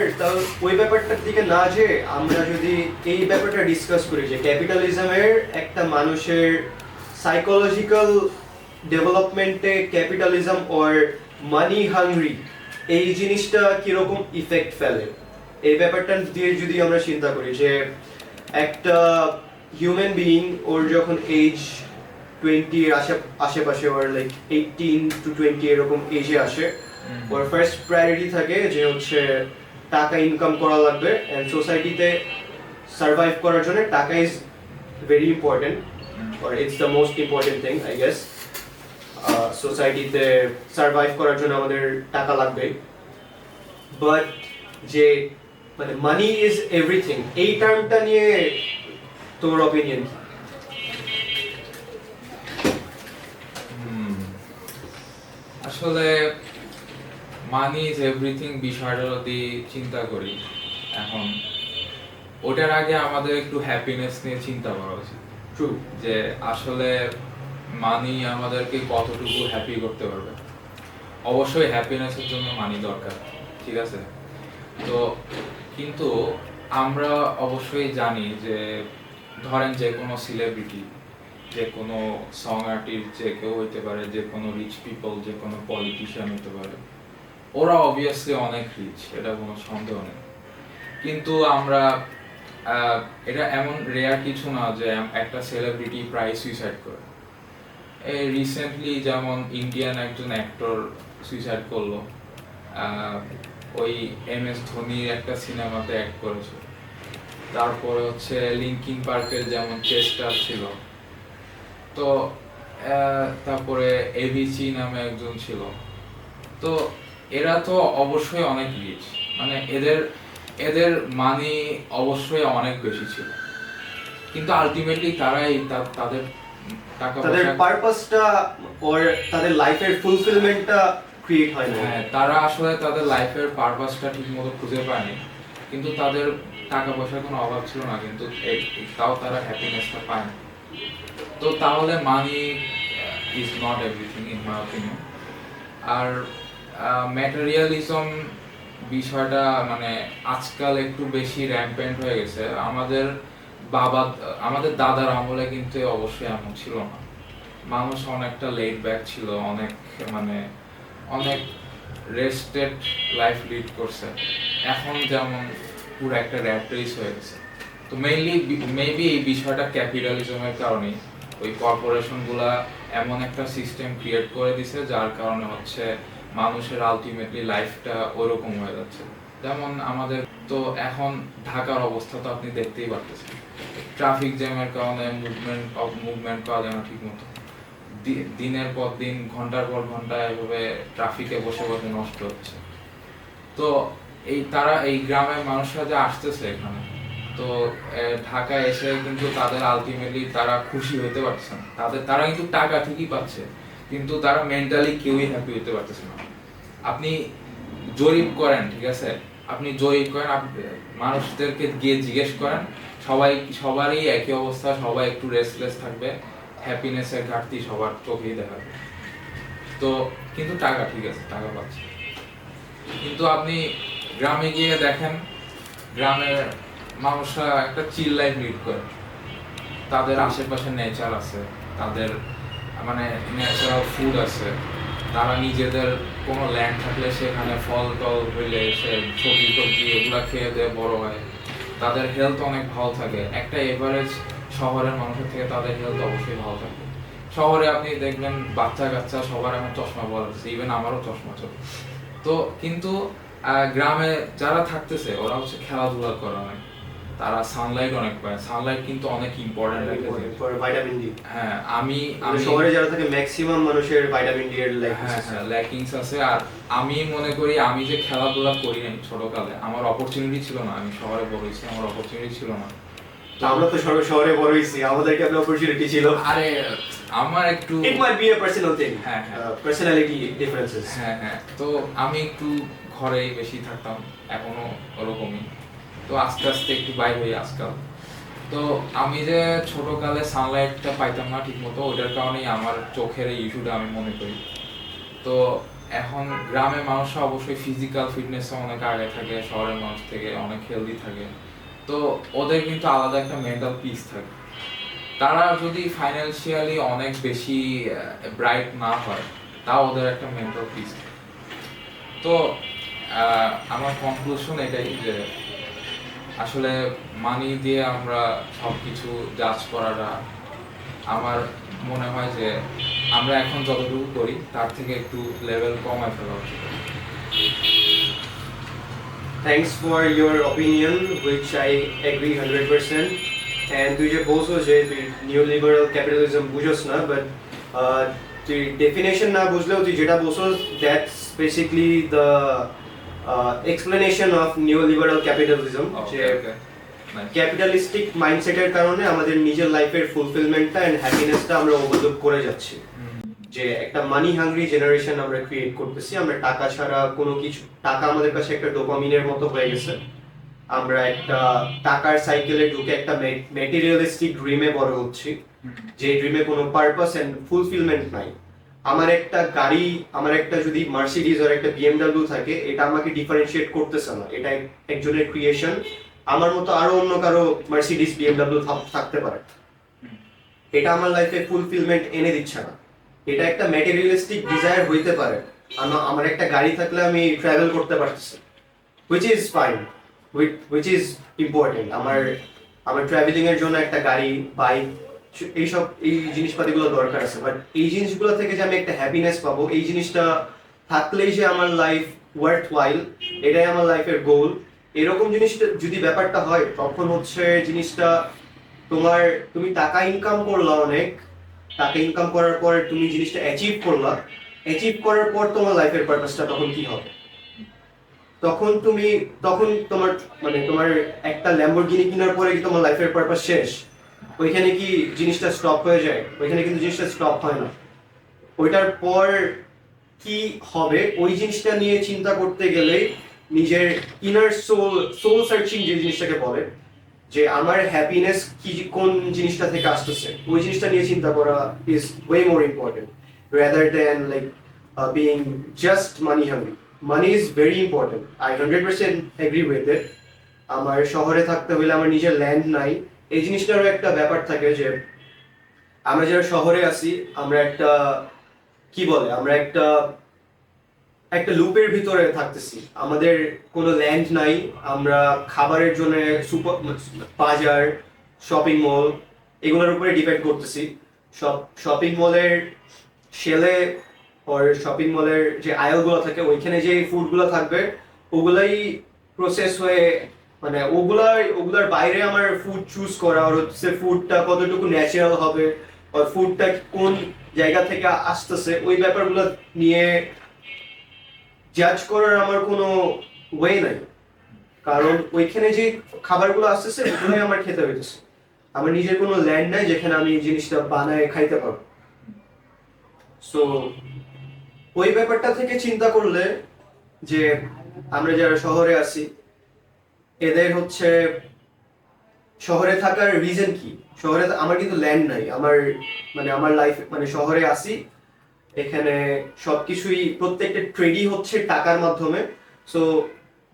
ওই ব্যাপারটার দিকে না যে আমরা যদি এই ব্যাপারটা ডিসকাস করি যে ক্যাপিটালিজমের একটা মানুষের সাইকোলজিক্যাল ডেভেলপমেন্টে ক্যাপিটালিজম অর মানি হাংরি এই জিনিসটা কিরকম ইফেক্ট ফেলে, এই ব্যাপারটা দিয়ে যদি আমরা চিন্তা করি যে একটা হিউম্যান বিইং ওর যখন এজ 20 এর আশেপাশে, ওর লাইক 18 to 20 এরকম এজে আসে, ওর ফার্স্ট প্রায়োরিটি থাকে যে হচ্ছে টাকা ইনকাম করা লাগবে, এন্ড সোসাইটিতে সার্ভাইভ করার জন্য টাকা is very important, or it's the most important thing I guess. সোসাইটিতে সার্ভাইভ করার জন্য আমাদের টাকা লাগবে, বাট যে মানে মানি ইজ এভরিথিং এই টার্মটা নিয়ে তোর অপিনিয়ন কি? আসলে মানি ইজ এভরিথিং বিষয়টা যদি চিন্তা করি, এখন ওটার আগে আমাদের একটু হ্যাপিনেস নিয়ে চিন্তা করা উচিত। ট্রু, যে আসলে মানি আমাদেরকে কতটুকু হ্যাপি করতে পারবে। অবশ্যই হ্যাপিনেসের জন্য মানি দরকার, ঠিক আছে। তো কিন্তু আমরা অবশ্যই জানি যে ধরেন যে কোনো সেলিব্রিটি, যে কোনো সং আর্টিস্ট, যে কেউ হইতে পারে, যে কোনো রিচ পিপল, যে কোনো পলিটিশিয়ান হতে পারে, ওরা অবভিয়াসলি অনেক রিচ, এটা কোনো সন্দেহ নেই। কিন্তু আমরা এটা এমন রেয়ার কিছু না যে একটা সেলিব্রিটি প্রায় সুইসাইড করে। এই রিসেন্টলি যেমন ইন্ডিয়ান একজন অ্যাক্টর সুইসাইড করলো, ওই MS ধোনির একটা সিনেমাতে অ্যাক্ট করেছে। তারপরে হচ্ছে লিঙ্কিন পার্কের যেমন চেস্টার ছিল, তো তারপরে এবিসি নামে একজন ছিল। তো এরা তো অবশ্যই অনেক রিচ, মানে এদের মানি অবশ্যই অনেক বেশি ছিল, কিন্তু আলটিমেটলি তারাই তাদের টাকা তাদের পয়সা, পারপাসটা ওর তাদের লাইফের ফুলফিলমেন্টটা ক্রিয়েট হয় না। হ্যাঁ, তারা আসলে তাদের লাইফের পারপাসটা ঠিকমতো খুঁজে পায়নি, কিন্তু তাদের টাকা পয়সার কোনো অভাব ছিল না, কিন্তু তাও তারা হ্যাপিনেসটা পায় না। তো তাহলে money is not everything in my opinion. আর ম্যাটেরিয়ালিজম বিষয়টা মানে আজকাল একটু বেশি র্যাম্পেন্ট হয়ে গেছে। আমাদের দাদার আমলে কিন্তু অবশ্যই এমন ছিল না। মানুষ অনেকটা লেট ব্যাক ছিল, অনেক রেস্টেড লাইফ লিড করছে। এখন যেমন পুরো একটা র্যাট রেস হয়ে গেছে। তো মেবি এই বিষয়টা ক্যাপিটালিজমের কারণে, ওই কর্পোরেশনগুলা এমন একটা সিস্টেম ক্রিয়েট করে দিছে যার কারণে হচ্ছে মানুষের আলটিমেটলি লাইফটা ওইরকম হয়ে যাচ্ছে। যেমন আমাদের তো এখন ঢাকার অবস্থা তো আপনি দেখতেই পারতেছেন, ট্রাফিক জ্যামের কারণে মুভমেন্ট করা যায় না ঠিক মতো। দিনের পর দিন, ঘন্টার পর ঘন্টা এভাবে ট্রাফিকে বসে বসে নষ্ট হচ্ছে। তো এই গ্রামের মানুষরা যে আসতেছে এখানে, তো ঢাকায় এসে কিন্তু তাদের আলটিমেটলি তারা খুশি হতে পারছে না। তারা কিন্তু টাকা ঠিকই পাচ্ছে, কিন্তু তারা মেন্টালি কেউই হ্যাপি হতে পারতেছে না। আপনি জরিপ করেন, ঠিক আছে, আপনি জরিপ করেন, মানুষদেরকে গিয়ে জিজ্ঞেস করেন, সবারই একই অবস্থা, সবাই একটু রেস্টলেস থাকবে, হ্যাপিনেসের ঘাটতি সবার চোখেই দেখাবে। তো কিন্তু টাকা ঠিক আছে, টাকা পাচ্ছে, কিন্তু আপনি গ্রামে গিয়ে দেখেন, গ্রামের মানুষরা একটা চিল লাইফ লিড করে। তাদের আশেপাশে নেচার আছে, তাদের ন্যাচারাল ফুড আছে, তারা নিজেদের কোনো ল্যান্ড থাকলে সেখানে ফল টল হইলে সে সবজি এগুলা খেয়ে দিয়ে বড় হয়, তাদের হেলথ অনেক ভালো থাকে। একটা এভারেজ শহরের মানুষের থেকে তাদের হেলথ অবশ্যই ভালো থাকে। শহরে আপনি দেখবেন বাচ্চা কাচ্চা সবার এখন চশমা বলা যাচ্ছে, ইভেন আমারও চশমা চলে। তো কিন্তু গ্রামে যারা থাকতেছে ওরা হচ্ছে খেলাধুলা করে অনেক, তারা সানলাইট অনেক পায়। সানলাইট কিন্তু অনেক ইম্পর্টেন্ট একটা জিনিস, ভিটামিন ডি। হ্যাঁ, আমি শহরে যারা থাকে ম্যাক্সিমাম মানুষের ভিটামিন ডি এর ল্যাকিংস আছে। আর আমি মনে করি আমি যে খেলাধুলা করি নাই ছোটকালে, আমার অপরচুনিটি ছিল না। আমি শহরে বড় হয়েছি, আমার অপরচুনিটি ছিল না। আমরা তো শহরে বড় হইছি, আমাদের কি একটা অপরচুনিটি ছিল? আরে আমার একটু it might be a personal thing, হ্যাঁ, পার্সোনালিটি ডিফারেন্সেস। হ্যাঁ, তো আমি একটু ঘরেই বেশি থাকতাম, এখনো ওরকমই। তো আস্তে আস্তে একটু বাইরে হই আজকাল। তো আমি যে ছোটকালে সানলাইটটা পাইতাম না ঠিক মতো, ওইটার কারণেই আমার চোখের এই ইস্যুটা আমি মনে করি। তো এখন গ্রামের মানুষরা অবশ্যই ফিজিক্যাল ফিটনেসে অনেক আগে থাকে, শহরের মানুষ থেকে অনেক হেলদি থাকে। তো ওদের কিন্তু আলাদা একটা মেন্টাল পিস থাকে। তারা যদি ফাইন্যান্সিয়ালি অনেক বেশি ব্রাইট না হয়, তাও ওদের একটা মেন্টাল পিস থাকে। তো আমার কনক্লুশন এটাই যে আসলে মানি দিয়ে আমরা সবকিছু জাজ করাটা, আমার মনে হয় যে আমরা এখন যতটুকু করি তার থেকে একটু লেভেল কমায় ফেলা উচিত। thanks for your opinion, which I agree 100%. And তুই যে বলছো যে তুই নিউলিবারাল ক্যাপিটালিজম বুঝোস না, বাট তুই ডেফিনেশন না বুঝলেও তুই যেটা বলছো that's basically the explanation of neoliberal capitalism. যে ক্যাপিটালিস্টিক মাইন্ডসেটের কারণে আমাদের নিজের লাইফের ফুলফিলমেন্টটা এন্ড হ্যাপিনেসটা আমরা ওভারলুক করে যাচ্ছি। যে একটা মানি হাংরি জেনারেশন আমরা ক্রিয়েট করতেছি, আমরা টাকা ছাড়া কোনো কিছু, টাকা আমাদের কাছে একটা ডোপামিনের মতো হয়ে গেছে। আমরা একটা টাকার সাইকেলে ঢুকে একটা ম্যাটেরিয়ালিস্টিক ড্রিমে বড় হচ্ছি, যে ড্রিমে কোনো পারপাস এন্ড ফুলফিলমেন্ট নাই। আমার একটা গাড়ি, আমার একটা যদি মার্সিডিজ আর একটা বিএমডব্লিউ থাকে, এটা আমাকে ডিফারেন্সিয়েট করতেছে না, এটা একজনের ক্রিয়েশন। আমার মতো আরো অন্য কারো মার্সিডিজ বিএমডব্লিউ থাকতে পারে, এটা আমার লাইফে ফুলফিলমেন্ট এনে দিচ্ছে না। এটা একটা ম্যাটেরিয়ালিস্টিক ডিজায়ার হইতে পারে, আমার একটা গাড়ি থাকলে আমি ট্রাভেল করতে পারতেছি, which is fine, which is important. আমার ট্রাভেলিং এর জন্য একটা গাড়ি, বাইক, এইসব এই জিনিসপাতিগুলো দরকার আছে। বাট এই জিনিসগুলো থেকে যে আমি একটা হ্যাপিনেস পাবো, এই জিনিসটা থাকলেই যে আমার লাইফ ওয়ার্থ ওয়াইল, এটাই আমার লাইফের গোল, এরকম জিনিসটা যদি ব্যাপারটা হয়, তখন হচ্ছে জিনিসটা তুমি টাকা ইনকাম করলা, অনেক টাকা ইনকাম করার পর তুমি জিনিসটা অ্যাচিভ করলা, অ্যাচিভ করার পর তোমার লাইফের পারপাসটা তখন কি হবে? তখন তোমার তোমার একটা ল্যাম্বরগিনি কেনার পরে কি তোমার লাইফের পারপাস শেষ? ওইখানে কি জিনিসটা স্টপ হয়ে যায়? ওইখানে কিন্তু জিনিসটা স্টপ হয় না। ওইটার পর কি হবে ওই জিনিসটা নিয়ে চিন্তা করতে গেলে নিজের ইনার সোল সার্চিং যে জিনিসটাকে বলে, যে আমার হ্যাপিনেস কি, কোন জিনিসটা থেকে আসতেছে, ওই জিনিসটা নিয়ে চিন্তা করা is way more important rather than like being just money hungry. Money is very important, I 100% agree with it. আমার শহরে থাকতে হলে আমার নিজের ল্যান্ড নাই, এই জিনিসটারও একটা ব্যাপার থাকে যে আমরা যারা শহরে আছি, আমরা একটা কি বলে, আমরা একটা লুপের ভিতরে থাকতেছি, আমাদের কোনো ল্যান্ড নাই। আমরা খাবারের জন্য বাজার, শপিং মল, এগুলোর উপরে ডিপেন্ড করতেছি। শপিং মলের শেলে আর শপিং মলের যে আয়লগুলো থাকে, ওইখানে যে ফুডগুলো থাকবে ওগুলাই প্রসেস হয়ে, ওগুলার বাইরে আমার ফুড চুজ করা, আর হচ্ছে ফুডটা কতটুকু ন্যাচারাল হবে, আর ফুডটা কোন জায়গা থেকে আসতেছে, ওই ব্যাপারগুলো নিয়ে জাজ করার আমার কোনো ওয়ে নাই। কারণ ওইখানে যে খাবারগুলো আসতেছে ওগুলোই আমার খেতে হইতেছে, আমার নিজের কোনো ল্যান্ড নাই যেখানে আমি এই জিনিসটা বানায় খাইতে পারবো। সো ওই ব্যাপারটা থেকে চিন্তা করলে যে আমরা যারা শহরে আছি, এদের হচ্ছে শহরে থাকার রিজন কি? শহরে আমার কিন্তু ল্যান্ড নাই, আমার লাইফ শহরে আসি, এখানে সবকিছুই, প্রত্যেকটা ট্রেডই হচ্ছে টাকার মাধ্যমে। সো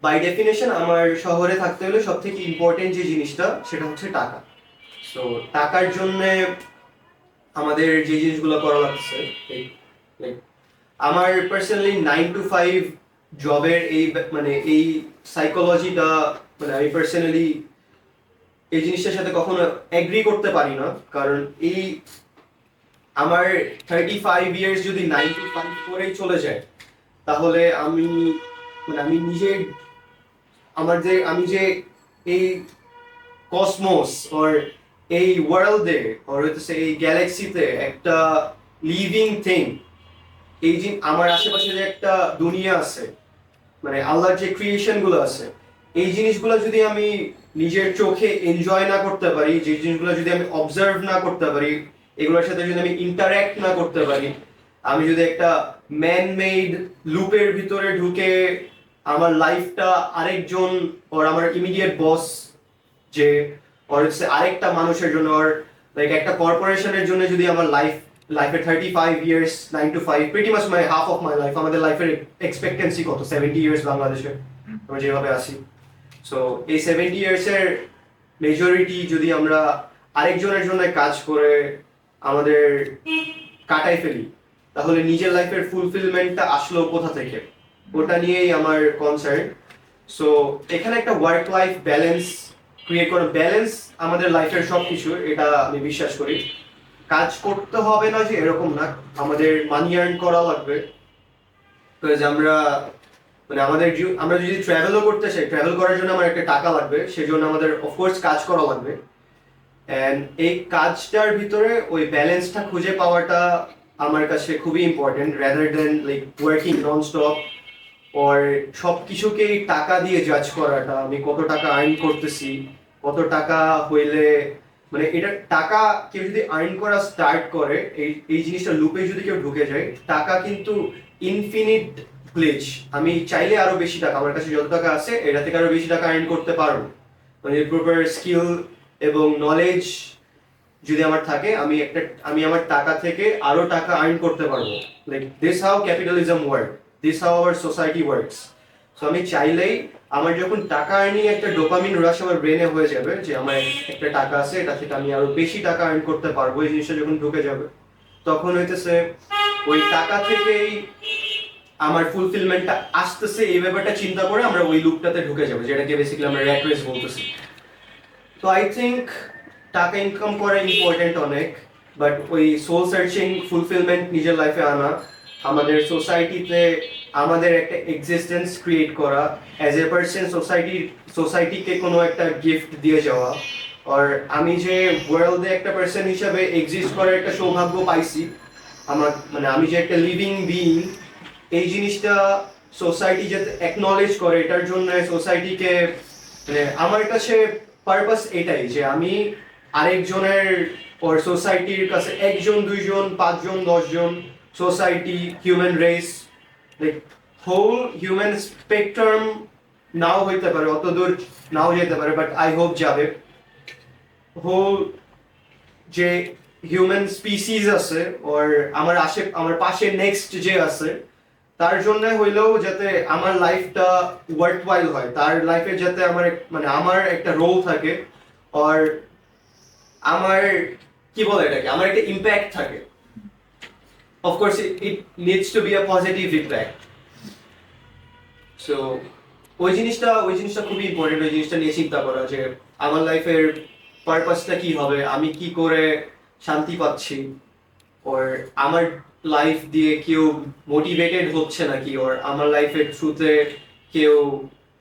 বাই ডেফিনেশন আমার শহরে থাকতে হলে সব থেকে ইম্পর্টেন্ট যে জিনিসটা সেটা হচ্ছে টাকা। সো টাকার জন্য আমাদের যে জিনিসগুলো করা লাগছে, আমার পার্সোনালি 9 to 5 জবের এই সাইকোলজিটা, আমি পার্সোনালি এই জিনিসটার সাথে কখনো এগ্রি করতে পারি না। কারণ এই আমার 35 ইয়ার্স যদি 9 to 5 করেই চলে যায়, তাহলে আমি নিজের আমি যে এই কসমোস ওর এই ওয়ার্ল্ডে ওর হচ্ছে এই গ্যালাক্সিতে একটা লিভিং থিং, এই যে আমার আশেপাশে যে একটা দুনিয়া আছে, আল্লাহর যে ক্রিয়েশন গুলো আছে, এই জিনিসগুলো যদি আমি নিজের চোখে এনজয় না করতে পারি, যে জিনিসগুলো যদি আমি অবজার্ভ না করতে পারি, এগুলোর সাথে যদি আমি ইন্টারঅ্যাক্ট না করতে পারি, আমি যদি একটা ম্যান মেড লুপের ভিতরে ঢুকে আমার লাইফটা আরেকজন ওর আমার ইমিডিয়েট বস যে আরেকটা মানুষের জন্য, ওর লাইক একটা কর্পোরেশনের জন্য যদি আমার লাইফের 35 years 9 to 5 pretty much my half of my life. আমাদের লাইফের এক্সপেক্টেন্সি কত? 70 ইয়ার্স বাংলাদেশে আমরা যেভাবে আছি। সো এই 70 ইয়ার্সের মেজরিটি যদি আমরা আরেকজনের জন্য কাজ করে আমাদের কাটাই ফেলি, তাহলে নিজের লাইফের ফুলফিলমেন্টটা আসলো কোথা থেকে? ওটা নিয়েই আমার কনসার্ন। সো এখানে একটা ওয়ার্ক লাইফ ব্যালেন্স ক্রিয়েট করা, ব্যালেন্স আমাদের লাইফের সবকিছু, এটা আমি বিশ্বাস করি। কাজ করতে হবে না যে এরকম না, আমাদের মানি আর্ন করা লাগবে। তো আমরা মানে আমরা যদি ট্রাভেলও করতে চাই, ট্রাভেল করার জন্য আমার একটা টাকা লাগবে, সেজন্য আমাদের অফকোর্স কাজ করা লাগবে। অ্যান্ড এই কাজটার ভিতরে ওই ব্যালেন্সটা খুঁজে পাওয়াটা আমার কাছে খুবই important, rather than like working non stop or সব কিছুকেই টাকা দিয়ে জাজ করাটা, আমি কত টাকা আর্ন করতেছি, কত টাকা হইলে, মানে এটা টাকা কেউ যদি আর্ন করা স্টার্ট করে, এই জিনিসটা লুপে যদি কেউ ঢুকে যায়, টাকা কিন্তু ইনফিনিট গ্লিচ। আমি চাইলে আরো বেশি টাকা, আমার কাছে যত টাকা আছে এটা থেকে আরো বেশি টাকা আর্ন করতে পারবো, মানে প্রপার স্কিল এবং নলেজ যদি আমার থাকে, আমি আমার টাকা থেকে আরো টাকা আর্ন করতে পারবো। Like this how capitalism work, this how our society works. So আমি চাইলেই আমার যখন টাকা আর্নিং একটা ডোপামিন রাশ আমার ব্রেনে হয়ে যাবে, যে আমার একটা টাকা আছে, এটা থেকে আমি আরো বেশি টাকা আর্ন করতে পারবো, এই জিনিসটা যখন ঢুকে যাবে, তখন হইতেছে ওই টাকা থেকেই আমার ফুলফিলমেন্টটা আসতেছে, এই ব্যাপারটা চিন্তা করে আমরা ওই লুপটাতে ঢুকে যাবো, যেটাকে বেসিক্যালি আমরা র্যাট রেস বলতেছি। তো আই থিঙ্ক টাকা ইনকাম করা ইম্পর্টেন্ট অনেক, বাট ওই সোল সার্চিং ফুলফিলমেন্ট নিজের লাইফে আনা, আমাদের সোসাইটিতে আমাদের একটা এক্সিস্টেন্স ক্রিয়েট করা, অ্যাজ এ পার্সন সোসাইটিকে কোনো একটা গিফট দিয়ে যাওয়া, আর আমি যে ওয়ার্ল্ডে একটা পার্সন হিসাবে এক্সিস্ট করার একটা সৌভাগ্য পাইছি, আমার মানে আমি যে একটা লিভিং বিইং, এই জিনিসটা সোসাইটি যাতে অ্যাকনলেজ করে, এটার জন্য সোসাইটিকে মানে আমার কাছে পারপাস এটাই যে আমি আরেকজনের ওর সোসাইটির কাছে, একজন, দুইজন, পাঁচজন, 10জন, society, human race, like whole human spectrum নাও হইতে পারে, অত দূর নাও যেতে পারে, বাট আই হোপ যাবে। হোল যে হিউম্যান স্পিসিস আছে ওর আমার পাশে নেক্সট যে আছে, তার জন্য হইলেও যাতে আমার লাইফটা ওয়ার্থ ওয়াইল হয়, তার লাইফে যাতে মানে আমার একটা রোল থাকে, আর আমার কি বলে এটাকে, আমার একটা ইম্প্যাক্ট থাকে। Of course it needs to be a positive impact. So ওই জিনিসটা খুবই ইম্পর্টেন্ট, ওই জিনিসটা নিয়ে চিন্তা করা যে আমার লাইফের পারপাসটা কি হবে, আমি কি করে শান্তি পাচ্ছি, ওর আমার লাইফ দিয়ে কেউ মোটিভেটেড হচ্ছে নাকি, ওর আমার লাইফের থ্রুতে কেউ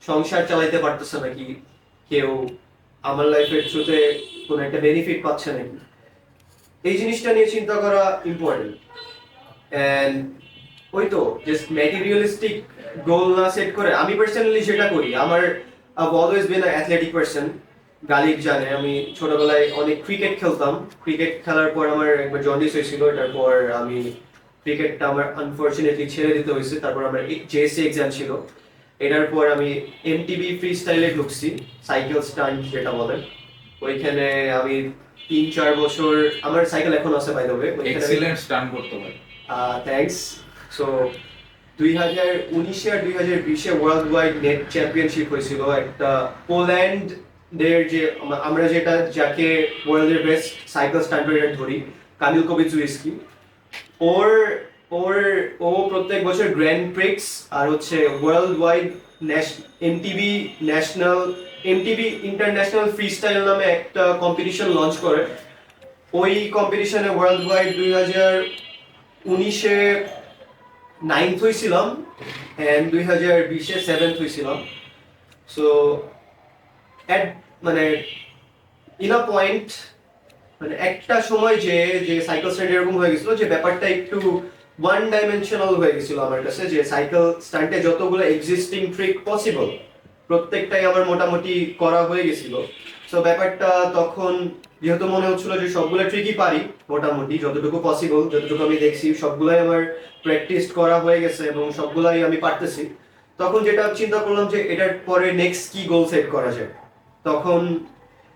সংসার চালাইতে পারতেছে নাকি, কেউ আমার লাইফের থ্রুতে কোনো একটা বেনিফিট পাচ্ছে নাকি, এই জিনিসটা নিয়ে চিন্তা করা ইম্পর্টেন্ট। অ্যান্ড ওই তো জাস্ট ম্যাটেরিয়ালিস্টিক গোল না সেট করে, আমি পার্সোনালি যেটা করি, I've always been an athletic person, Ghalib জানে আমি ছোটবেলায় অনেক ক্রিকেট খেলতাম, ক্রিকেট খেলার পর আমার একবার জন্ডিস হয়েছিল, তারপর আমি ক্রিকেটটা আমার আনফরচুনেটলি ছেড়ে দিতে হয়েছে, তারপর আমার জেএসসি এক্সাম ছিল, এটার পর আমি এমটিবি ফ্রি স্টাইলে ঢুকছি, সাইকেল স্টান্ট যেটা বলে, ওইখানে আমি 3-4 বছর, আমার সাইকেল এখন আছে by the way, excellent stunt করতে পারে। থ্যাঙ্কস। সো 2019 আর 2020 ওয়ার্ল্ড ওয়াইড নেট চ্যাম্পিয়নশিপ হয়েছিল, একটা পোল্যান্ডের যে আমরা যাকে ওয়ার্ল্ডের বেস্ট সাইকেল স্টান্ট রাইডার ধরি, কামিল কোবিচুইস্কি, ওর ওর ও প্রত্যেক বছর গ্র্যান্ড প্রিক্স আর হচ্ছে world wide MTB international free style নামে একটা কম্পিটিশন লঞ্চ করে। ওই কম্পিটিশনে ওয়ার্ল্ড ওয়াইড 2019-এ 9th হয়েছিলাম, অ্যান্ড 2020-এ 7th হয়েছিলাম। সো মানে ইন আ পয়েন্ট, মানে একটা সময় যে সাইকেল স্টান্ট এরকম হয়ে গেছিল যে ব্যাপারটা একটু ওয়ান ডাইমেনশনাল হয়ে গেছিল আমার কাছে, যে সাইকেল স্টান্টে যতগুলো এক্সিস্টিং ট্রিক পসিবল প্রত্যেকটাই আমার মোটামুটি করা হয়ে গেছিল। সো ব্যাপারটা তখন যেহেতু মনে হচ্ছিল যে সবগুলো ট্রিকই পারি মোটামুটি, যতটুকু পসিবল, যতটুকু আমি দেখছি সবগুলাই আমার প্র্যাকটিস করা হয়ে গেছে এবং সবগুলাই আমি পারতেছি, তখন যেটা চিন্তা করলাম যে এটার পরে নেক্সট কি গোল সেট করা যায়। তখন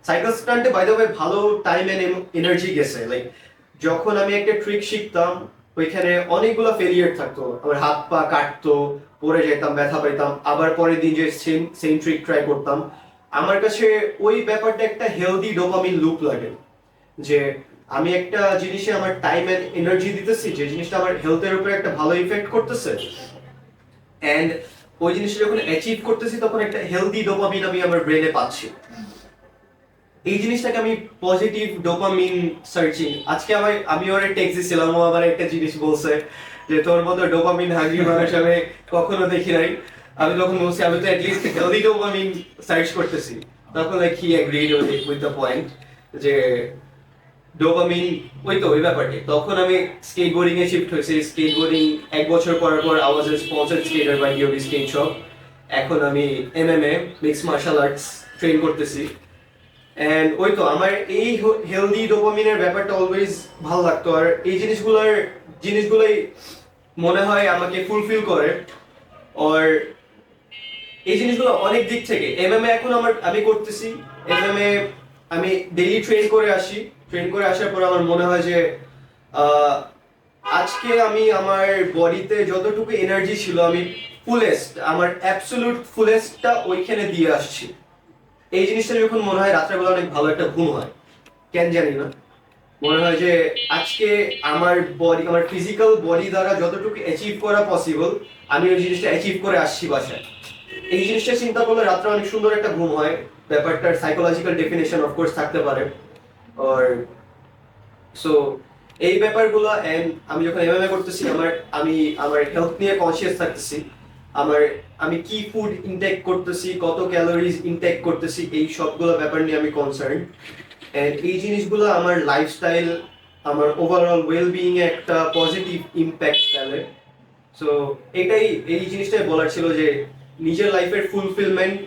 সাইকেল স্টান্টে বাই দ্য ওয়ে ভালো টাইম এন্ড এনার্জি গেছে, লাইক যখন আমি একটা ট্রিক শিখতাম ওইখানে অনেকগুলো ফেলিয়ার থাকতো, আমার হাত পা কাটতো, পড়ে যেতাম, ব্যথা পাইতাম, আবার পরের দিন যে সেম ট্রিক ট্রাই করতাম। আমার কাছে ওই ব্যাপারটা একটা হেলদি ডোপামিন লুপ লাগে, যে আমি একটা জিনিসে আমার টাইম এন্ড এনার্জি দিতেছি, যে জিনিসটা আমার হেলথের উপরে একটা ভালো ইফেক্ট করতেছে, এন্ড ওই জিনিসটা যখন অ্যাচিভ করতেছি তখন একটা হেলদি ডোপামিন আমি আমার ব্রেনে পাচ্ছি। এই জিনিসটাকে আমি পজিটিভ ডোপামিন সার্চিং, আজকে আমি ওর টেক্সট দিছিলাম, ও আবার একটা জিনিস বলছে যে তোর মতো ডোপামিন হাঙ্গি মানুষ আমি কখনো দেখি নাই। আমি তখন বলছি আমি তো অ্যাটলিস্ট হেলদি ডোপামিন সার্চ করতেছি, তখন like he agreed with the point যে ডোপামিন ওই ব্যাপারটি। তখন আমি স্কেটবোর্ডিং এ শিফট হয়েছি। স্কেটবোর্ডিং 1 বছর করার পর I was a sponsored skater by DOB skate shop. এখন আমি MMA mix martial arts train করতেছি। এন্ড ওই তো আমার এই হেলদি ডোপামিনের ব্যাপারটা অলওয়েজ ভালো লাগতো, আর এই জিনিসগুলোই মনে হয় আমাকে ফুলফিল করে। আর এই জিনিসগুলো অনেক দিক থেকে এমএমএ এখন আমি করতেছি। এমএমএ আমি ডেইলি ট্রেন করে আসি। ট্রেন করে আসার পর আমার মনে হয় যে আজকে আমি আমার বডিতে যতটুকু এনার্জি ছিল আমি আমার অ্যাবসলিউট ফুলেস্টটা ওইখানে দিয়ে আসছি। এই জিনিসটা যখন মনে হয় রাত্রেবেলা অনেক ভালো একটা ঘুম হয়, কেন জানি না। মনে হয় যে আজকে আমার ফিজিক্যাল বডি দ্বারা যতটুকু অ্যাচিভ করা পসিবল আমি ওই জিনিসটা অ্যাচিভ করে আসছি বাসায়। এই জিনিসটা চিন্তা করলে রাত্রে অনেক সুন্দর একটা ঘুম হয়। ব্যাপারটার সাইকোলজিক্যাল ডেফিনেশন অফকোর্স থাকতে পারে। আর সো এই ব্যাপারগুলো এন্ড আমি যখন এমএমএ করতেছি আমি আমার হেলথ নিয়ে কনসিয়াস থাকতেছি। আমি কি ফুড ইনটেক করতেছি, কত ক্যালোরিজ ইনটেক করতেছি, এই সবগুলো ব্যাপার নিয়ে আমি কনসার্ন। এন্ড এই জিনিসগুলো আমার লাইফস্টাইল, আমার ওভারঅল ওয়েলবিইং এ একটা পজিটিভ ইম্প্যাক্ট ফেলে। সো এই জিনিসটাই বলার ছিল যে নিজের লাইফের ফুলফিলমেন্ট,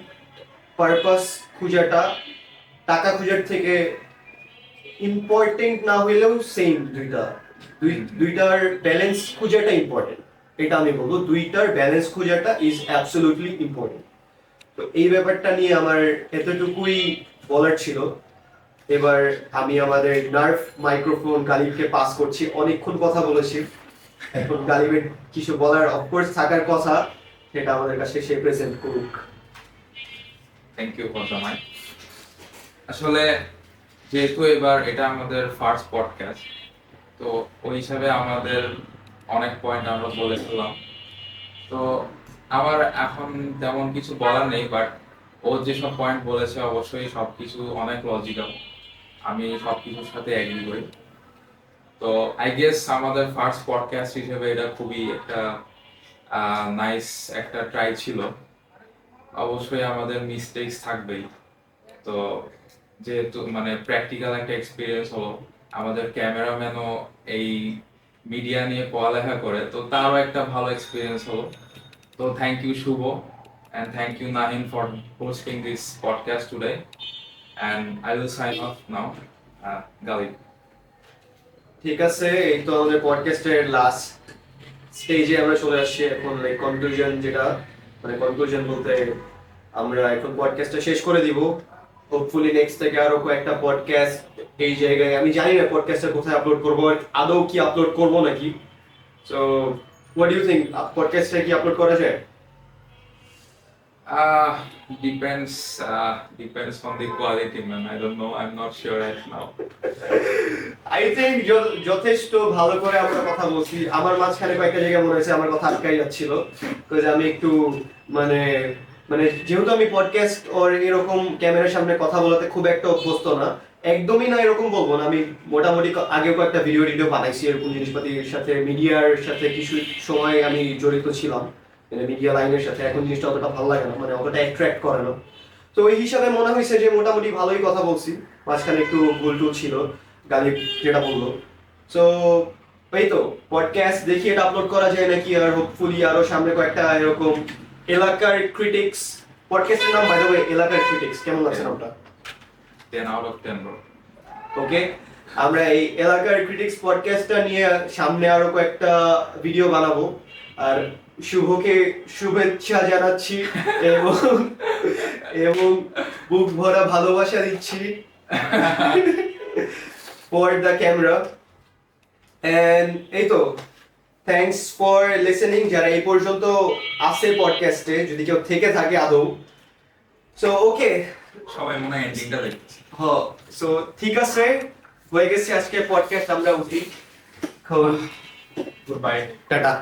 পারপাস খুঁজাটা টাকা খোঁজার থেকে ইম্পর্টেন্ট না হইলেও সেম। দুইটার ব্যালেন্স খোঁজাটা ইম্পর্টেন্ট, এটা আমি বলবো। দুইটার ব্যালেন্স খোঁজাটা ইজ অ্যাবসলিউটলি ইম্পর্টেন্ট। তো এই ব্যাপারটা নিয়ে আমার এতটুকুই বলার ছিল। এবার আমি আমাদের নার্ভ মাইক্রোফোন গালিবকে পাস করছি। অনেকক্ষণ কথা বলেছি, এখন গালিবের কিছু বলার অফকোর্স থাকার কথা, সেটা আমাদের কাছে সে প্রেজেন্ট করুক। Thank you for the mic. আসলে যেহেতু এবার এটা আমাদের ফার্স্ট পডকাস্ট, তো ওই হিসাবে আমাদের অনেক পয়েন্ট আমরা বলে ফেললাম। তো আমার এখন তেমন কিছু বলার নেই, বাট ও যেসব পয়েন্ট বলেছে অবশ্যই সবকিছু অনেক লজিক্যাল, আমি সবকিছুর সাথে এগ্রি করি। তো আই গেস আমাদের ফার্স্ট পডকাস্ট হিসেবে এটা খুবই একটা নাইস একটা ট্রাই ছিল। অবশ্যই আমাদের মিস্টেকস থাকবেই। তো যেহেতু মানে প্র্যাকটিক্যাল একটা এক্সপিরিয়েন্স হলো, আমাদের ক্যামেরাম্যানও এই মিডিয়া নিয়ে পড়ালেখা করে, তো তারও একটা ভালো এক্সপিরিয়েন্স হলো। তো thank you Shubho, and thank you Nahin for hosting this podcast today, and I will sign off now. Galib. ঠিক আছে, এই তো আমাদের পডকাস্টের লাস্ট স্টেজে আমরা চলে আসছি এখন। লাইক কনক্লুশন, যেটা মানে কনক্লুশন বলতে আমরা এখন পডকাস্টটা শেষ করে দিব। হোপফুলি নেক্সট থেকে আরো কয়েকটা পডকাস্ট এই জায়গায়, আমি জানি না পডকাস্টটা কোথায় আপলোড করবো, আদৌ কি আপলোড করবো নাকি। So what do you think, পডকাস্টটা কি আপলোড করা যায়? Depends on the quality, man. I don't know. I'm not sure right now. I think যথেষ্ট ভালো করে আমরা কথা বলছি। আমার মাঝখানে কয়েকটা জায়গায় মনে হয়েছে আমার কথা আটকাই যাচ্ছিল, বিকজ আমি একটু মানে মানে যেহেতু আমি পডকাস্ট ওর এরকম ক্যামেরার সামনে কথা বলাতে খুব একটা অভ্যস্ত না, একদমই না এরকম বলবো না। আমি মোটামুটি আগেও কয়েকটা ভিডিও বানাইছি এরকম জিনিসপাতির সাথে, মিডিয়ার সাথে কিছু সময় আমি জড়িত ছিলাম, মানে মিডিয়া লাইনের সাথে। এখন জিনিসটা অতটা ভালো লাগে না, মানে অতটা অ্যাট্রাক্ট করে না। তো ওই হিসাবে মনে হয়েছে যে মোটামুটি ভালোই কথা বলছি। মাঝখানে একটু ভুল টুল ছিল, গালিব যেটা বললো। সো এই তো পডকাস্ট দেখি এটা আপলোড করা যায় নাকি, আর হোপফুলি আরো সামনে কয়েকটা এরকম এলাকার ক্রিটিক্স পডকাস্টের নাম, বাই দ্য ওয়ে এলাকার ক্রিটিক্স, কেমন লাগছে নামটা? 10 out of 10 bro. ওকে, আমরা এই এলাকার ক্রিটিক্স পডকাস্টটা নিয়ে সামনে আরো কয়েকটা ভিডিও বানাবো। আর শুভকে শুভেচ্ছা জানাচ্ছি এবং বুক ভরা ভালোবাসা দিচ্ছি ফর দ্য ক্যামেরা। এন্ড এই তো থ্যাঙ্কস ফর লিসেনিং, যারা এই পর্যন্ত আসে পডকাস্টে, যদি কেউ থেকে থাকে আদৌ। সো ওকে, সবাই মনে হয় এন্ডিংটা দেখছে। হ্যাঁ, সো ঠিক আছে, হয়ে গেছে আজকে পডকাস্ট, আমরা উঠি। Good bye, tata.